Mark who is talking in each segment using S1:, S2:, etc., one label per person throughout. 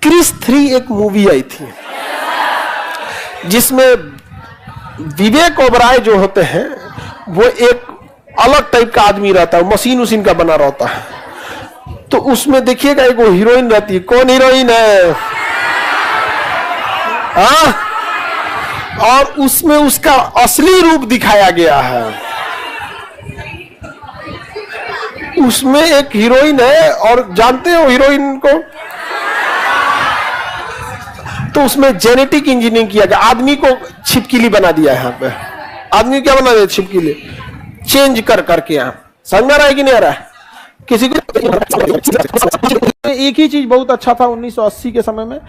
S1: Chris 3 एक movie आई थी जिसमें विवेक ओबराय जो होते हैं वो एक अलग टाइप का आदमी रहता है, मशीन उसीन का बना रहता है। तो उसमें देखिएगा एक वो हीरोइन रहती है। कौन हीरोइन है? और उसमें उसका असली रूप दिखाया गया है। उसमें एक हीरोइन है और जानते हो हीरोइन को? तो उसमें जेनेटिक इंजीनियरिंग किया गया, आदमी को छिपकली बना दिया है। यहाँ पे आदमी क्या बना दिया? छिपकली चेंज कर करके। यहाँ समझ में आ रहा है कि नहीं आ रहा है किसी को? एक ही चीज बहुत अच्छा था 1980 के समय में,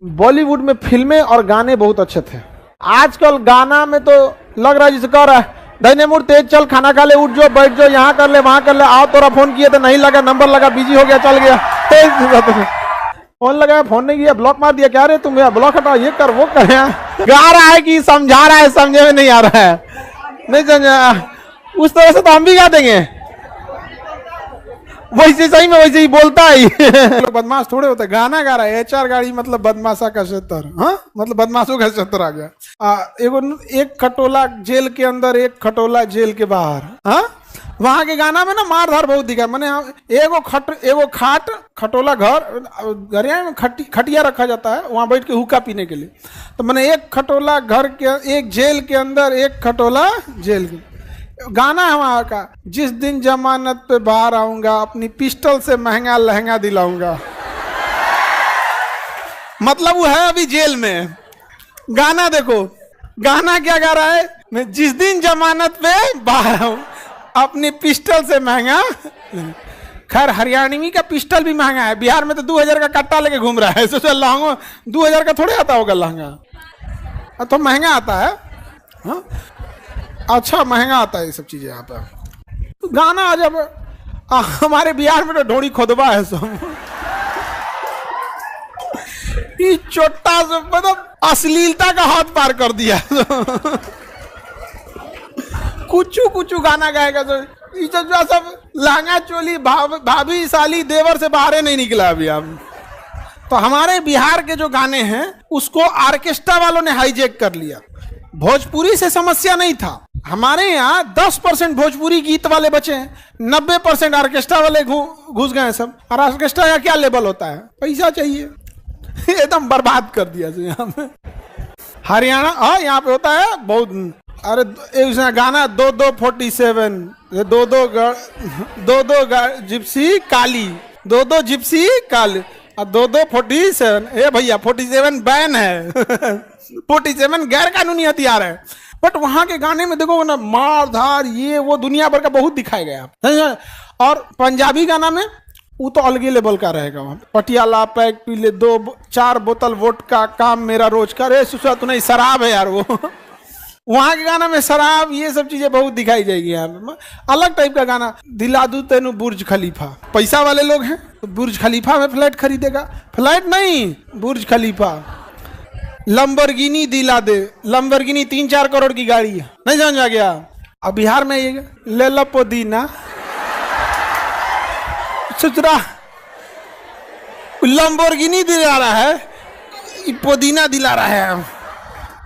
S1: बॉलीवुड में फिल्में और गाने बहुत अच्छे थे। आजकल गाना में तो लग रहा है जिसे कह रहा है दैने मुड़ तेज चल, खाना खा ले, उठ जाओ, बैठ जाओ, यहाँ कर ले, वहां कर ले, आओ तोरा फोन किए तो नहीं लगा, नंबर लगा, बिजी हो गया, चल गया, फोन लगाया, फोन नहीं किया, ब्लॉक मार दिया, क्या रे तुम यार, ब्लॉक हटाओ, ये कर वो कर। गा रहा है कि समझा रहा है, समझे में नहीं आ रहा है, नहीं समझा। उस तरह से तो हम भी गा देंगे, वैसे सही में वैसे ही बोलता है। लोग बदमाश थोड़े होते, गाना गा रहा है। HR गाड़ी मतलब बदमाशा का क्षेत्र, हाँ मतलब बदमाशों का क्षेत्र आ गया। एक खटोला जेल के अंदर, एक खटोला जेल के बाहर। हाँ वहां के गाना में ना मार धार बहुत दिखा। मैंने एगो खाट खटोला घर में खटिया रखा जाता है, वहां बैठ के हुक्का पीने के लिए। तो मैंने एक खटोला घर के, एक जेल के अंदर, एक खटोला जेल के। गाना है वहां का, जिस दिन जमानत पे बाहर आऊंगा अपनी पिस्टल से महंगा लहंगा दिलाऊंगा। मतलब वो है अभी जेल में। गाना देखो, गाना क्या गा रहा है? मैं जिस दिन जमानत पे बाहर आऊं अपनी पिस्टल से महंगा। खैर हरियाणवी का पिस्टल भी महंगा है, बिहार में तो 2000 का कट्टा लेके घूम रहा है। सोचो लहंगा 2000 का थोड़े आता होगा लहंगा, तो महंगा आता है। हाँ अच्छा महंगा आता है ये सब चीजें यहाँ पे। तो गाना जब हमारे बिहार में तो ढोड़ी खोदबा है सब। ये छोटा सा मतलब अश्लीलता का हाथ पार कर दिया। कुछ गाना गाएगा तो सब लहंगा चोली भाभी साली देवर से बाहर नहीं निकला अभी। अब तो हमारे बिहार के जो गाने हैं उसको ऑर्केस्ट्रा वालों ने हाईजैक कर लिया। भोजपुरी से समस्या नहीं था, हमारे यहाँ 10% भोजपुरी गीत वाले बचे हैं, 90% ऑर्केस्ट्रा वाले घुस गए सब। और ऑर्केस्ट्रा का क्या लेवल होता है? पैसा चाहिए। एकदम बर्बाद कर दिया यहाँ पे। हरियाणा हाँ यहाँ पे होता है बहुत। अरे एक गाना 2247 दो जिप्सी काली, 2 जिप्सी काली और 247। ए भैया 47 बैन है। 47 गैर कानूनी हथियार है। बट वहां के गाने में देखो ना, मार धार ये वो दुनिया भर का बहुत दिखाया गया। और पंजाबी गाना में वो तो अलग लेवल का रहेगा। वहां पटियाला पैक पी ले 2-4 बोतल वोडका, काम मेरा रोज का। रे सुसा तो नहीं, शराब है यार वो। वहां के गाना में शराब ये सब चीजें बहुत दिखाई जाएगी यार। अलग टाइप का गाना। दिला दूं तेनू बुर्ज खलीफा। पैसा वाले लोग हैं तो बुर्ज खलीफा में फ्लैट खरीदेगा। फ्लैट नहीं, बुर्ज खलीफा। लंबरगिनी दिला दे, लंबरगिनी 3-4 करोड़ की गाड़ी है, नहीं समझ आ गया। अब बिहार में ये ले लो पुदीना, सुचरा लंबरगिनी दिला रहा है, पुदीना दिला रहा है।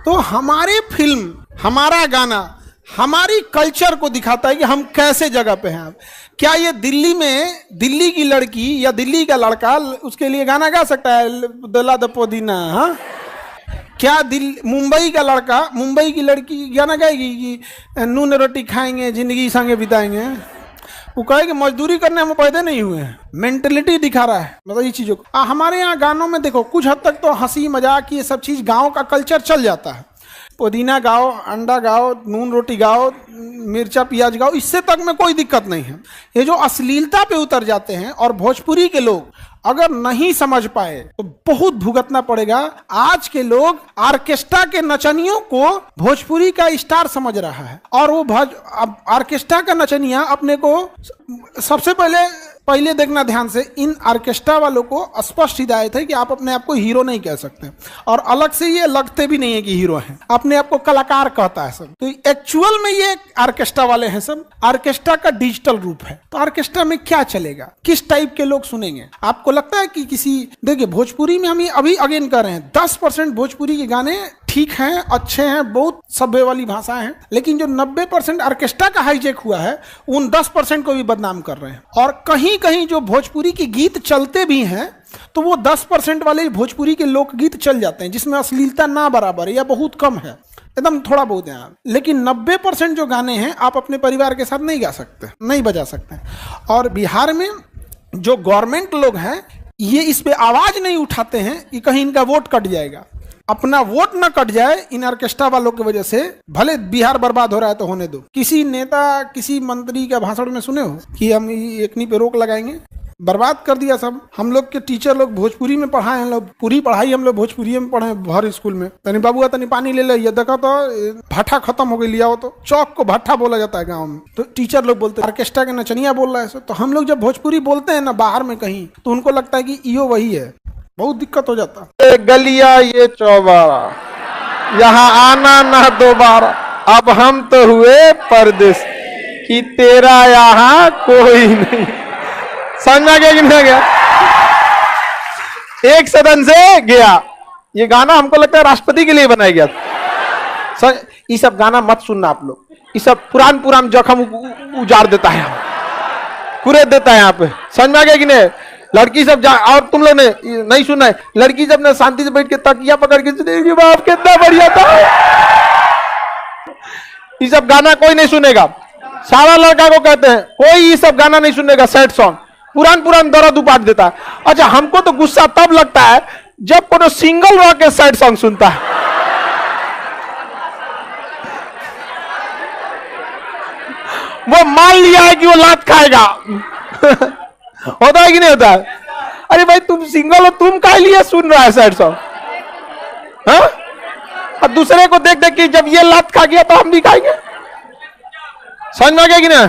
S1: तो हमारे फिल्म, हमारा गाना हमारी कल्चर को दिखाता है कि हम कैसे जगह पे हैं। क्या ये दिल्ली में दिल्ली की लड़की या दिल्ली का लड़का उसके लिए गाना गा सकता है दिला दो पुदीना? हाँ क्या मुंबई का लड़का मुंबई की लड़की गाना गाएगी कि नून रोटी खाएंगे जिंदगी संगे बिताएंगे? वो कहेगी मजदूरी करने हम पैदा नहीं हुए हैं। मेंटेलिटी दिखा रहा है मतलब ये चीजों को। हमारे यहाँ गानों में देखो कुछ हद तक तो हंसी मजाक ये सब चीज गाँव का कल्चर चल जाता है। पुदीना गाओ, अंडा गाओ, नून रोटी गाओ, मिर्चा प्याज गाओ, इससे तक में कोई दिक्कत नहीं है। ये जो अश्लीलता पे उतर जाते हैं और भोजपुरी के लोग अगर नहीं समझ पाए तो बहुत भुगतना पड़ेगा। आज के लोग ऑर्केस्ट्रा के नचनियों को भोजपुरी का स्टार समझ रहा है और वो ऑर्केस्ट्रा का नचनिया अपने को सबसे पहले पहले देखना ध्यान से, इन ऑर्केस्ट्रा वालों को स्पष्ट हिदायत है कि आप अपने आप को हीरो नहीं कह सकते, और अलग से ये लगते भी नहीं है कि हीरो हैं, अपने आप को कलाकार कहता है सब। तो एक्चुअल में ये ऑर्केस्ट्रा वाले हैं सब, ऑर्केस्ट्रा का डिजिटल रूप है। तो ऑर्केस्ट्रा में क्या चलेगा, किस टाइप के लोग सुनेंगे? आपको लगता है कि किसी, देखिए भोजपुरी में हम अभी अगेन कर रहे हैं, 10% भोजपुरी के गाने ठीक हैं, अच्छे हैं, बहुत सभ्य वाली भाषा है, लेकिन जो 90% ऑर्केस्ट्रा का हाईजेक हुआ है उन 10% को भी बदनाम कर रहे हैं। और कहीं कहीं जो भोजपुरी के गीत चलते भी हैं तो वो 10% वाले भोजपुरी के लोकगीत चल जाते हैं जिसमें अश्लीलता ना बराबर है या बहुत कम है, एकदम थोड़ा बहुत है। लेकिन 90% जो गाने हैं आप अपने परिवार के साथ नहीं गा सकते, नहीं बजा सकते। और बिहार में जो गवर्नमेंट लोग हैं ये इस पे आवाज नहीं उठाते हैं कि कहीं इनका वोट कट जाएगा। अपना वोट न कट जाए इन ऑर्केस्ट्रा वालों की वजह से, भले बिहार बर्बाद हो रहा है तो होने दो। किसी नेता, किसी मंत्री का भाषण में सुने हो कि हम एकनी पे रोक लगाएंगे? बर्बाद कर दिया सब। हम लोग के टीचर लोग भोजपुरी में पढ़ाए हैं, लोग पूरी पढ़ाई हम लोग भोजपुरी में पढ़े हर स्कूल में। तनी बाबू तनी पानी ले ले, ये देखा तो भाटा खत्म हो गई, लिया हो तो चौक को भाटा बोला जाता है गाँव में। तो टीचर लोग बोलते हैं ऑर्केस्ट्रा के नचनिया बोल रहा है। तो हम लोग जब भोजपुरी बोलते हैं ना बाहर में कहीं, तो उनको लगता है कि इयो वही है, बहुत दिक्कत हो जाता।
S2: ये गलिया ये चौबारा, यहाँ आना ना दोबारा, अब हम तो हुए परदेश कि तेरा यहाँ कोई नहीं। समझ में गया कि नहीं गया? एक सदन से गया। ये गाना हमको लगता है राष्ट्रपति के लिए बनाया गया था। ये सब गाना मत सुनना आप लोग, ये सब पुरान जख्म उजाड़ देता है, कुरेद देता है यहाँ पे। समझ में आ गया कि नहीं? लड़की सब और तुम लोग ने नहीं सुना है, लड़की जब ने शांति से बैठ के तकिया पकड़ के सुनेगी, बाप कितना बढ़िया था। ये सब गाना कोई नहीं सुनेगा। सारा लड़का को कहते हैं कोई ये सब गाना नहीं सुनेगा, सैड सॉन्ग पुरान दर्द उपाट देता है। अच्छा, हमको तो गुस्सा तब लगता है जब कोनो सिंगल रह के सैड सॉन्ग सुनता है। वो मान लिया है कि वो लात खाएगा। होता है कि नहीं होता है? अरे भाई तुम सिंगल हो, तुम काहे लिए सुन रहा है सैड सॉन्ग? हाँ? और दूसरे को देख देख के जब ये लात खा गया तो हम भी खाएंगे। समझ में आ गया कि नहीं?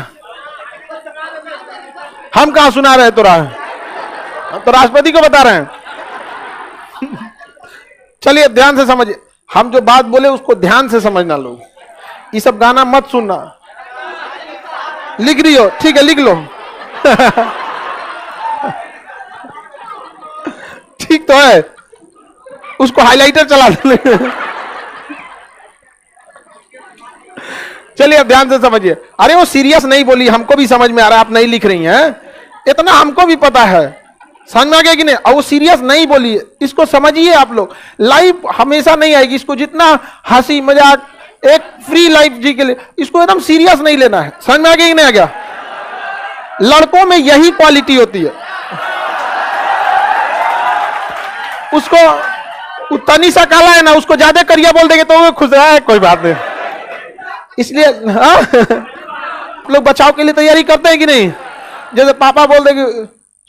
S2: हम कहां सुना रहे तो हम तो राष्ट्रपति को बता रहे हैं। चलिए ध्यान से समझिए, हम जो बात बोले उसको ध्यान से समझना लोग। ये सब गाना मत सुनना। लिख रही हो? ठीक है, लिख लो। ठीक तो है, उसको हाइलाइटर चला दो। चलिए अब ध्यान से समझिए। अरे वो सीरियस नहीं बोली, हमको भी समझ में आ रहा है, आप नहीं लिख रही हैं, इतना हमको भी पता है। समझ में आ गया कि नहीं? और वो सीरियस नहीं बोली, इसको समझिए आप लोग। लाइफ हमेशा नहीं आएगी, इसको जितना हंसी मजाक, एक फ्री लाइफ जी के लिए, इसको एकदम सीरियस नहीं लेना है। समझ में आ गया कि नहीं आ गया? यही क्वालिटी होती है। उसको तनी सा काला है ना, उसको ज्यादा करिया बोल देंगे तो वो खुश है, कोई बात नहीं। इसलिए लोग बचाव के लिए तैयारी करते हैं कि नहीं? जैसे पापा बोल देंगे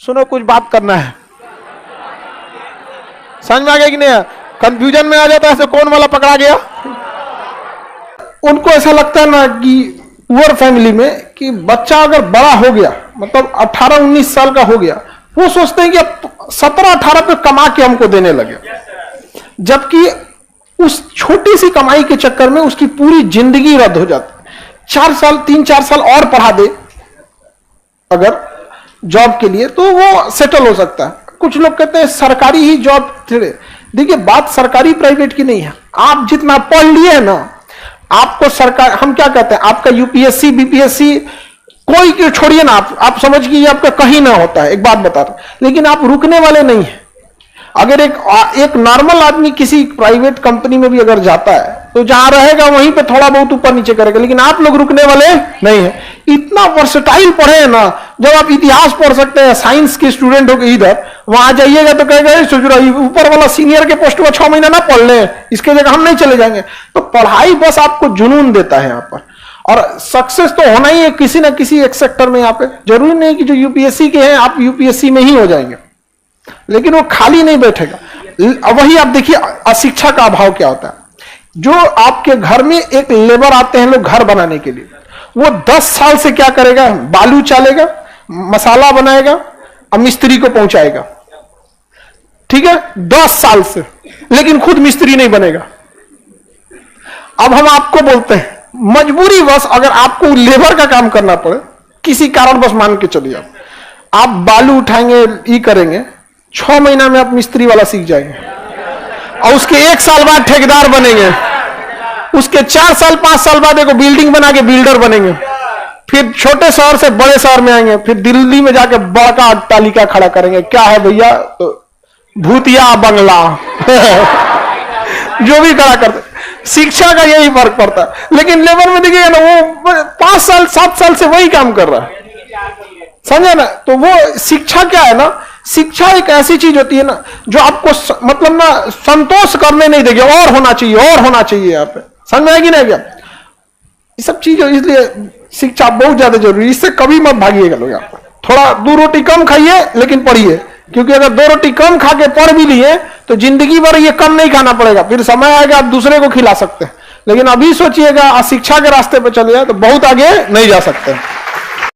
S2: सुनो कुछ बात करना है, समझ में आ गया कि नहीं? कंफ्यूजन में आ जाता है कौन वाला पकड़ा गया। उनको ऐसा लगता है ना कि पुअर फैमिली में कि बच्चा अगर बड़ा हो गया, मतलब 18-19 साल का हो गया, वो सोचते हैं कि अब 17-18 पे कमा के हमको देने लगे, जबकि उस छोटी सी कमाई के चक्कर में उसकी पूरी जिंदगी रद्द हो जाती है। 3-4 साल और पढ़ा दे अगर जॉब के लिए तो वो सेटल हो सकता है। कुछ लोग कहते हैं सरकारी ही जॉब। देखिए बात सरकारी प्राइवेट की नहीं है, आप जितना पढ़ लिए है ना, आपको सरकार, हम क्या कहते हैं, आपका यूपीएससी बीपीएससी कोई क्यों छोड़िए ना, आप समझिए आपका कहीं ना होता है, एक बात बता रहा हूं, लेकिन आप रुकने वाले नहीं है। अगर एक नॉर्मल आदमी किसी प्राइवेट कंपनी में भी अगर जाता है तो जहां रहेगा वहीं पे थोड़ा बहुत ऊपर नीचे करेगा, लेकिन आप लोग रुकने वाले नहीं है। इतना वर्सेटाइल पढ़े हैं ना, जब आप इतिहास पढ़ सकते हैं, साइंस के स्टूडेंट हो गए इधर, वहां जाइएगा तो कहेगा सोच रहा ऊपर वाला सीनियर के पोस्ट में 6 महीना ना पढ़ ले, इसके जगह हम नहीं चले जाएंगे। तो पढ़ाई बस आपको जुनून देता है यहाँ पर, और सक्सेस तो होना ही है किसी ना किसी एक सेक्टर में। यहाँ पे जरूरी नहीं कि जो यूपीएससी के हैं आप यूपीएससी में ही हो जाएंगे, लेकिन वो खाली नहीं बैठेगा। वही आप देखिए अशिक्षा का अभाव क्या होता है। जो आपके घर में एक लेबर आते हैं लोग घर बनाने के लिए, वो 10 साल से क्या करेगा, बालू चालेगा, मसाला बनाएगा और मिस्त्री को पहुंचाएगा, ठीक है, 10 साल से, लेकिन खुद मिस्त्री नहीं बनेगा। अब हम आपको बोलते हैं मजबूरी बस अगर आपको लेबर का काम करना पड़े, किसी कारण बस मान के चलिए आप बालू उठाएंगे, ये करेंगे, 6 महीना में आप मिस्त्री वाला सीख जाएंगे और उसके 1 साल बाद ठेकेदार बनेंगे, उसके 4 साल 5 साल बाद एक बिल्डिंग बना के बिल्डर बनेंगे, फिर छोटे शहर से बड़े शहर में आएंगे, फिर दिल्ली में जाके बड़का अट्टालिका खड़ा करेंगे। क्या है भैया, भूतिया बंगला जो भी खड़ा करते। शिक्षा का यही फर्क पड़ता है। लेकिन लेबर में देखिएगा ना, वो 5 साल 7 साल से वही काम कर रहा है, समझे ना। तो वो शिक्षा क्या है ना, शिक्षा एक ऐसी चीज होती है ना जो आपको मतलब ना संतोष करने नहीं देगी, और होना चाहिए और होना चाहिए। यहाँ पे समझ में आएगी ना क्या ये सब चीज। इसलिए शिक्षा बहुत ज्यादा जरूरी है, इससे कभी मत भागिएगा लोग। यहाँ थोड़ा 2 रोटी कम खाइए लेकिन पढ़िए, क्योंकि अगर 2 रोटी कम खा के पढ़ भी लिए तो जिंदगी भर ये कम नहीं खाना पड़ेगा, फिर समय आएगा आप दूसरे को खिला सकते हैं। लेकिन अभी सोचिएगा शिक्षा के रास्ते पर चले जाए तो बहुत आगे नहीं जा सकते।